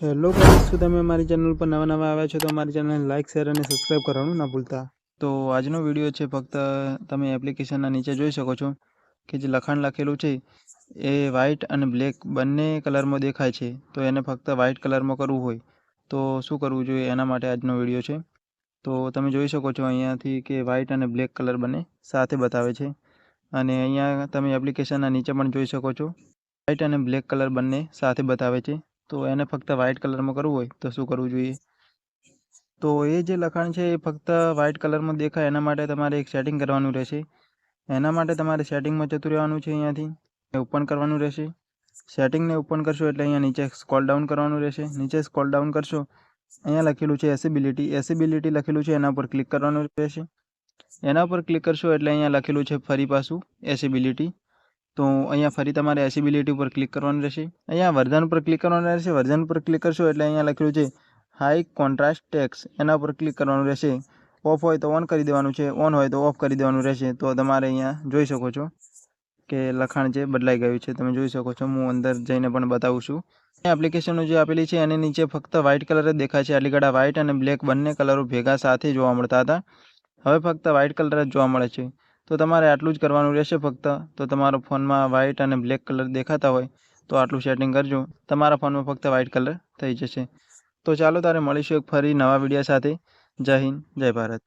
Hello guys, શું તમે અમારી ચેનલ પર નવા આવ્યા છો તો અમારી ચેનલને લાઇક શેર અને સબસ્ક્રાઇબ કરવાનું ના ભૂલતા। તો આજનો વિડીયો છે ફક્ત તમે એપ્લિકેશનના નીચે જોઈ શકો છો કે જે લખાણ લખેલું છે એ વ્હાઇટ અને બ્લેક બંને કલરમાં દેખાય છે। તો એને ફક્ત વ્હાઇટ કલરમાં કરવું હોય તો શું કરવું જોઈએ એના માટે આજનો વિડીયો છે। તો તમે જોઈ શકો છો અહીંયાથી કે વ્હાઇટ અને બ્લેક કલર બંને સાથે બતાવે છે અને અહીંયા તમે એપ્લિકેશનના નીચે પણ જોઈ શકો છો વ્હાઇટ અને બ્લેક કલર બંને સાથે બતાવે છે। તો એને ફક્ત વ્હાઇટ કલરમાં કરવું હોય તો શું કરવું જોઈએ? તો એ જે લખાણ છે એ ફક્ત વ્હાઇટ કલરમાં દેખાય એના માટે તમારે એક સેટિંગ કરવાનું રહેશે। એના માટે તમારે સેટિંગમાં જતું રહેવાનું છે, અહીંયાથી ઓપન કરવાનું રહેશે। સેટિંગને ઓપન કરશો એટલે અહીંયા નીચે સ્ક્રોલ ડાઉન કરવાનું રહેશે। નીચે સ્ક્રોલ ડાઉન કરશો, અહીંયા લખેલું છે એસેબિલિટી લખેલું છે, એના પર ક્લિક કરવાનું રહેશે। એના પર ક્લિક કરશો એટલે અહીંયા લખેલું છે ફરી પાછું એસેબિલિટી। તો અહીંયા ફરી તમારે એસેબિલિટી ઉપર ક્લિક કરવાનું રહેશે। અહીંયા વર્ઝન ઉપર ક્લિક કરવાનું રહેશે। વર્ઝન ઉપર ક્લિક કરશો એટલે અહીંયા લખેલું છે હાઈ કોન્ટ્રાસ્ટ ટેક્સ્ટ, એના ઉપર ક્લિક કરવાનું રહેશે। ઓફ હોય તો ઓન કરી દેવાનું છે, ઓન હોય તો ઓફ કરી દેવાનું રહેશે। તો તમારે અહીંયા જોઈ શકો છો કે લખાણ જે બદલાઈ ગયું છે, તમે જોઈ શકો છો। હું અંદર જઈને પણ બતાવું છું। એપ્લિકેશનો જે આપેલી છે એની નીચે ફક્ત વ્હાઇટ કલર જ દેખાય છે। આટલી ઘડા વ્હાઇટ અને બ્લેક બંને કલરો ભેગા સાથે જોવા મળતા હતા, હવે ફક્ત વ્હાઇટ કલર જ જોવા મળે છે। તો તમારે આટલું જ કરવાનું રહેશે ફક્ત। તો તમારા ફોનમાં વ્હાઇટ અને બ્લેક કલર દેખાતા હોય તો આટલું સેટિંગ કરજો, તમારા ફોનમાં ફક્ત વ્હાઇટ કલર થઈ જશે। તો ચાલો તારે મળીશું એક ફરી નવા વિડીયો સાથે। જય હિન્દ, જય ભારત।